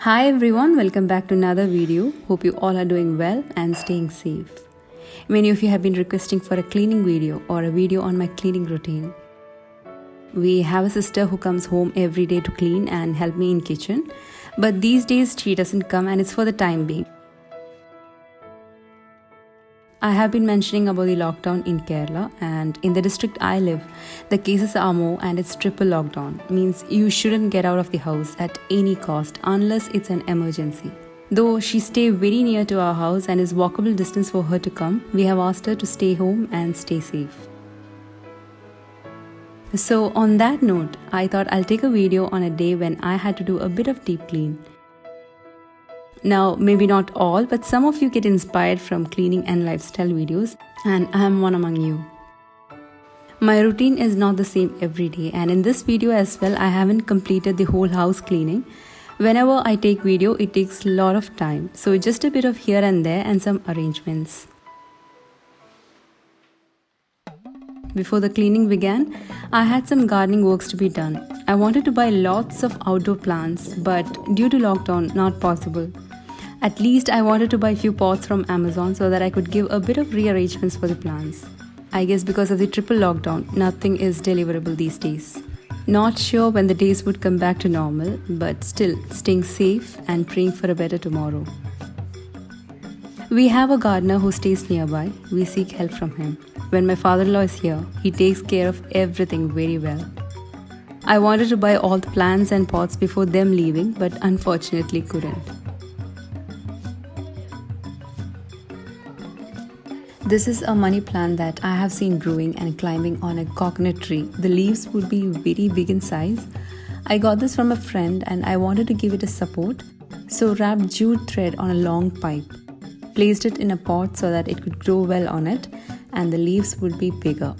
Hi everyone, welcome back to another video. Hope you all are doing well and staying safe. Many of you have been requesting for a cleaning video or a video on my cleaning routine. We have a sister who comes home every day to clean and help me in kitchen, but these days she doesn't come and it's for the time being. I have been mentioning about the lockdown in Kerala, and in the district I live, the cases are more and it's triple lockdown. Means you shouldn't get out of the house at any cost unless it's an emergency. Though she stays very near to our house and is walkable distance for her to come, we have asked her to stay home and stay safe. So on that note, I thought I'll take a video on a day when I had to do a bit of deep clean. Now, maybe not all, but some of you get inspired from cleaning and lifestyle videos, and I am one among you. My routine is not the same every day, and in this video as well, I haven't completed the whole house cleaning. Whenever I take video, it takes a lot of time, so just a bit of here and there and some arrangements. Before the cleaning began, I had some gardening works to be done. I wanted to buy lots of outdoor plants, but due to lockdown, not possible. At least I wanted to buy a few pots from Amazon so that I could give a bit of rearrangements for the plants. I guess because of the triple lockdown, nothing is deliverable these days. Not sure when the days would come back to normal, but still staying safe and praying for a better tomorrow. We have a gardener who stays nearby. We seek help from him. When my father-in-law is here, he takes care of everything very well. I wanted to buy all the plants and pots before them leaving, but unfortunately couldn't. This is a money plant that I have seen growing and climbing on a coconut tree. The leaves would be very big in size. I got this from a friend and I wanted to give it a support, so wrapped jute thread on a long pipe. Placed it in a pot so that it could grow well on it and the leaves would be bigger.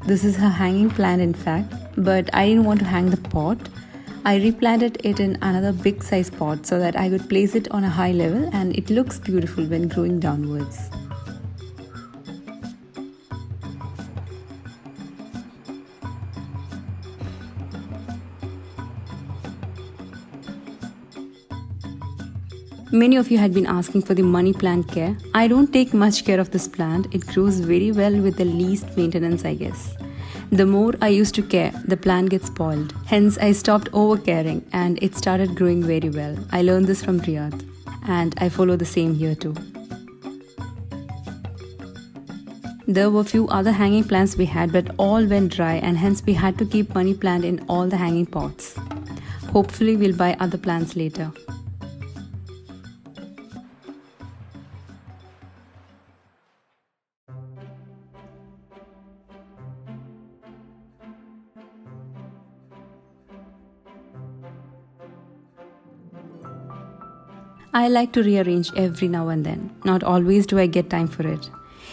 This is her hanging plant in fact, but I didn't want to hang the pot. I replanted it in another big size pot so that I could place it on a high level and it looks beautiful when growing downwards. Many of you had been asking for the money plant care. I don't take much care of this plant. It grows very well with the least maintenance, I guess. The more I used to care, the plant gets spoiled. Hence, I stopped over caring and it started growing very well. I learned this from Riyadh and I follow the same here too. There were few other hanging plants we had, but all went dry and hence we had to keep money plant in all the hanging pots. Hopefully we'll buy other plants later. I like to rearrange every now and then. Not always do I get time for it.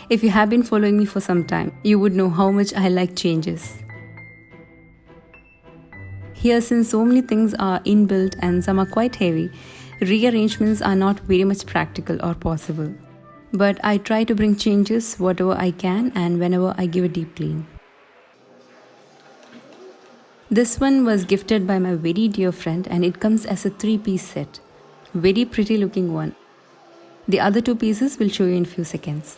If you have been following me for some time, you would know how much I like changes. Here, since so many things are inbuilt and some are quite heavy, rearrangements are not very much practical or possible. But I try to bring changes whatever I can and whenever I give a deep clean. This one was gifted by my very dear friend and it comes as a 3-piece set. Very pretty looking one. The other 2 pieces will show you in few seconds.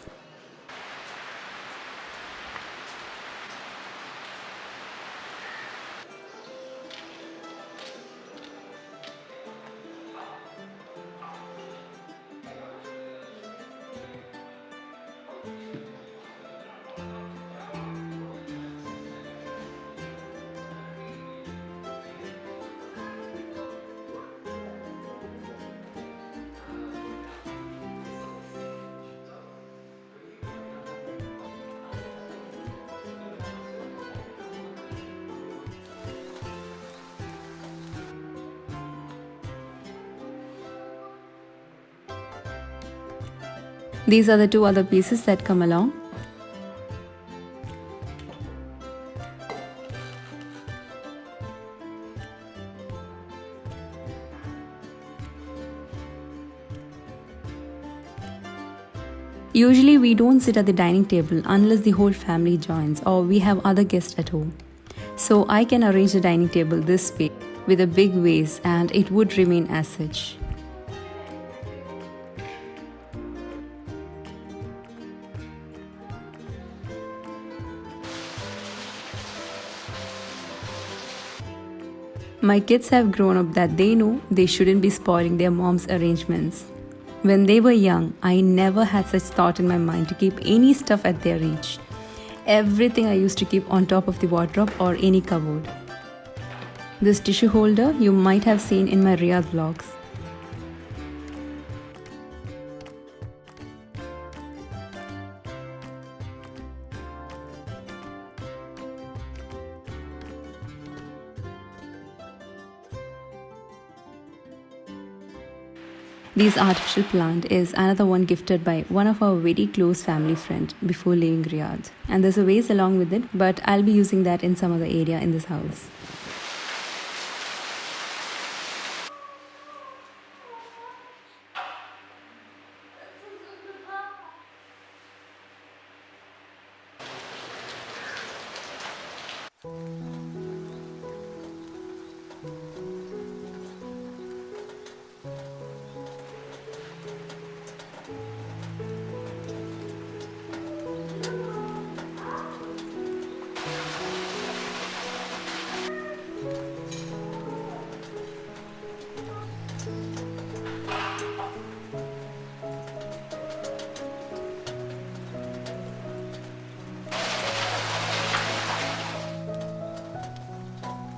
These are the 2 other pieces that come along. Usually, we don't sit at the dining table unless the whole family joins or we have other guests at home. So, I can arrange the dining table this way with a big vase and it would remain as such. My kids have grown up that they know they shouldn't be spoiling their mom's arrangements. When they were young, I never had such thought in my mind to keep any stuff at their reach. Everything I used to keep on top of the wardrobe or any cupboard. This tissue holder you might have seen in my Riyadh vlogs. This artificial plant is another one gifted by one of our very close family friend before leaving Riyadh. And there's a vase along with it, but I'll be using that in some other area in this house.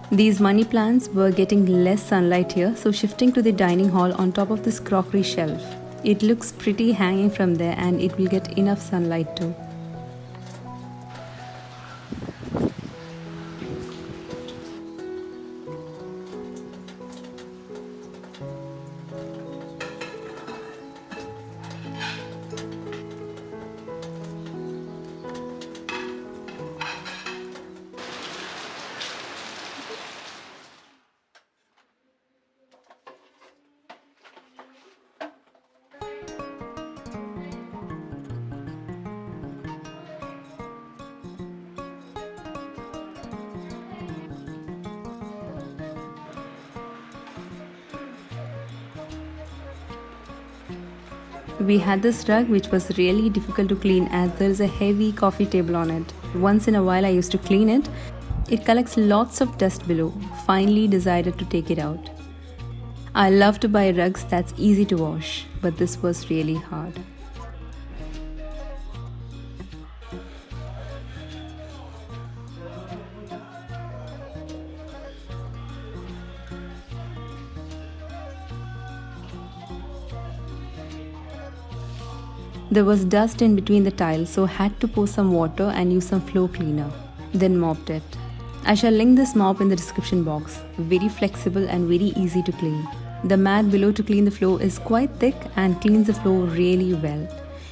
These money plants were getting less sunlight here, so shifting to the dining hall on top of this crockery shelf. It looks pretty hanging from there and it will get enough sunlight too. We had this rug which was really difficult to clean as there is a heavy coffee table on it. Once in a while I used to clean it. It collects lots of dust below. Finally decided to take it out. I love to buy rugs that's easy to wash, but this was really hard. There was dust in between the tiles, so had to pour some water and use some floor cleaner. Then mopped it. I shall link this mop in the description box. Very flexible and very easy to clean. The mat below to clean the floor is quite thick and cleans the floor really well.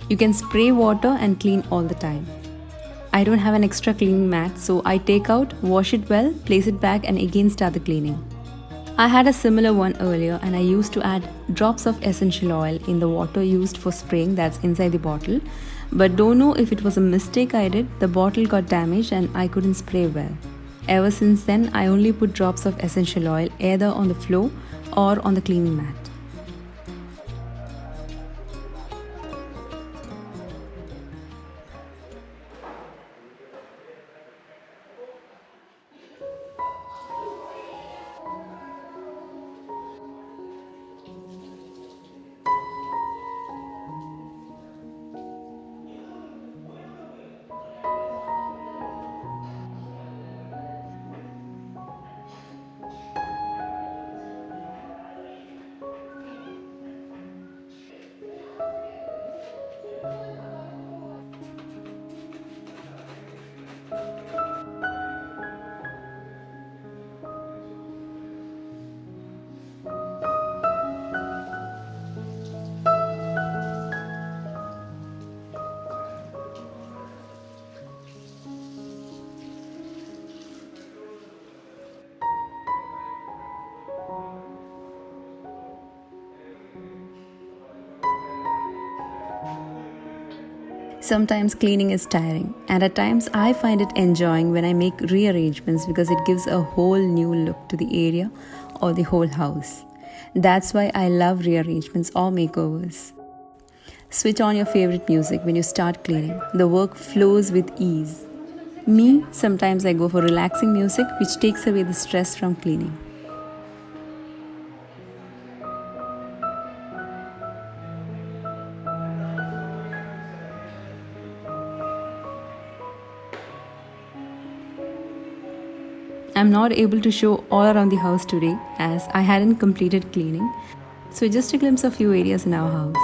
You can spray water and clean all the time. I don't have an extra cleaning mat, so I take out, wash it well, place it back and again start the cleaning. I had a similar one earlier and I used to add drops of essential oil in the water used for spraying that's inside the bottle. But don't know if it was a mistake I did, the bottle got damaged and I couldn't spray well. Ever since then, I only put drops of essential oil either on the floor or on the cleaning mat. Sometimes cleaning is tiring, and at times I find it enjoying when I make rearrangements because it gives a whole new look to the area or the whole house. That's why I love rearrangements or makeovers. Switch on your favorite music when you start cleaning. The work flows with ease. Me, sometimes I go for relaxing music which takes away the stress from cleaning. I'm not able to show all around the house today as I hadn't completed cleaning. So just a glimpse of few areas in our house.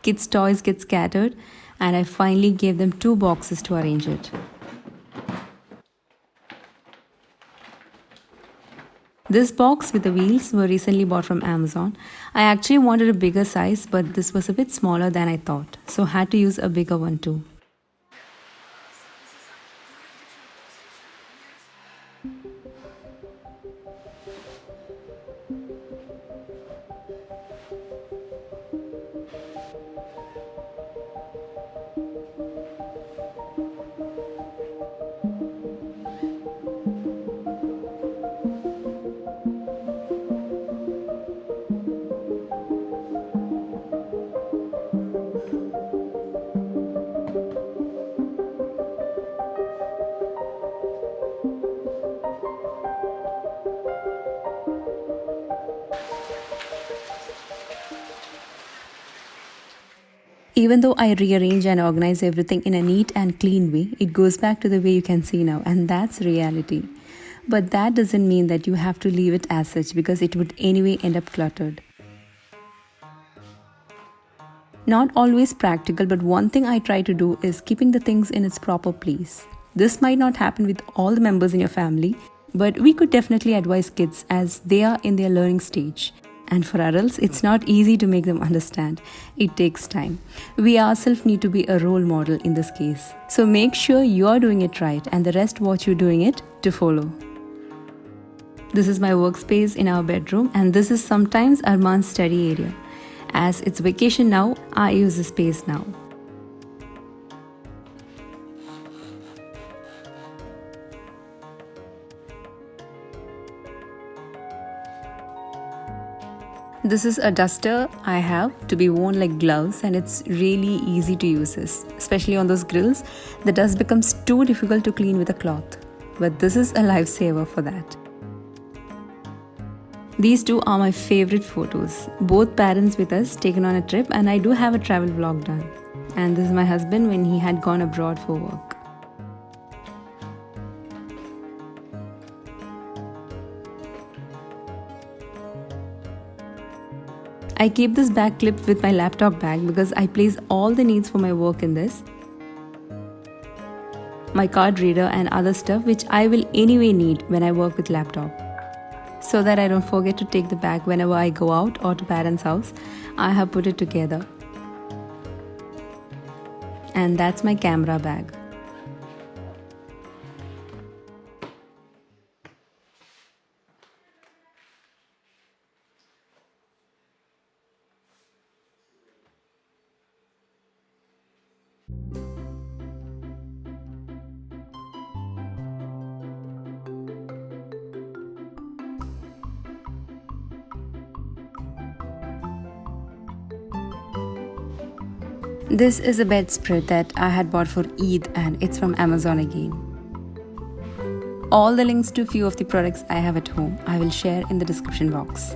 Kids' toys get scattered, and I finally gave them 2 boxes to arrange it. This box with the wheels were recently bought from Amazon. I actually wanted a bigger size, but this was a bit smaller than I thought, so had to use a bigger one too. Even though I rearrange and organize everything in a neat and clean way, it goes back to the way you can see now, and that's reality. But that doesn't mean that you have to leave it as such because it would anyway end up cluttered. Not always practical, but one thing I try to do is keeping the things in its proper place. This might not happen with all the members in your family, but we could definitely advise kids as they are in their learning stage. And for adults, it's not easy to make them understand. It takes time. We ourselves need to be a role model in this case. So make sure you're doing it right and the rest watch you doing it to follow. This is my workspace in our bedroom, and this is sometimes Arman's study area. As it's vacation now, I use the space now. This is a duster I have to be worn like gloves, and it's really easy to use this. Especially on those grills, the dust becomes too difficult to clean with a cloth. But this is a lifesaver for that. These two are my favorite photos. Both parents with us taken on a trip, and I do have a travel vlog done. And this is my husband when he had gone abroad for work. I keep this bag clipped with my laptop bag because I place all the needs for my work in this. My card reader and other stuff which I will anyway need when I work with laptop. So that I don't forget to take the bag whenever I go out or to parents' house, I have put it together. And that's my camera bag. This is a bedspread that I had bought for Eid, and it's from Amazon again. All the links to few of the products I have at home I will share in the description box.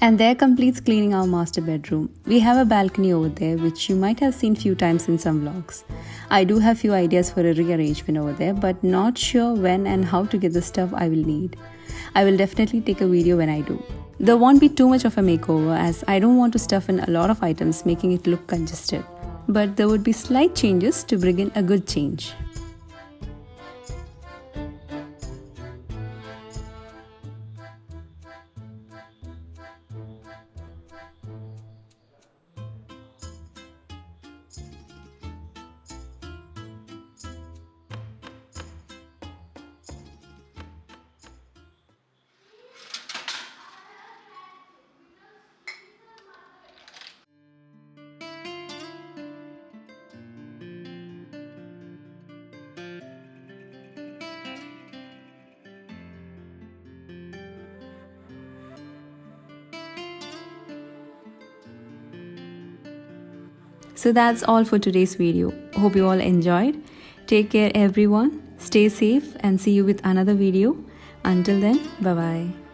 And there completes cleaning our master bedroom. We have a balcony over there which you might have seen few times in some vlogs. I do have few ideas for a rearrangement over there, but not sure when and how to get the stuff I will need. I will definitely take a video when I do. There won't be too much of a makeover as I don't want to stuff in a lot of items making it look congested. But there would be slight changes to bring in a good change. So that's all for today's video. Hope you all enjoyed. Take care everyone. Stay safe and see you with another video. Until then, bye bye.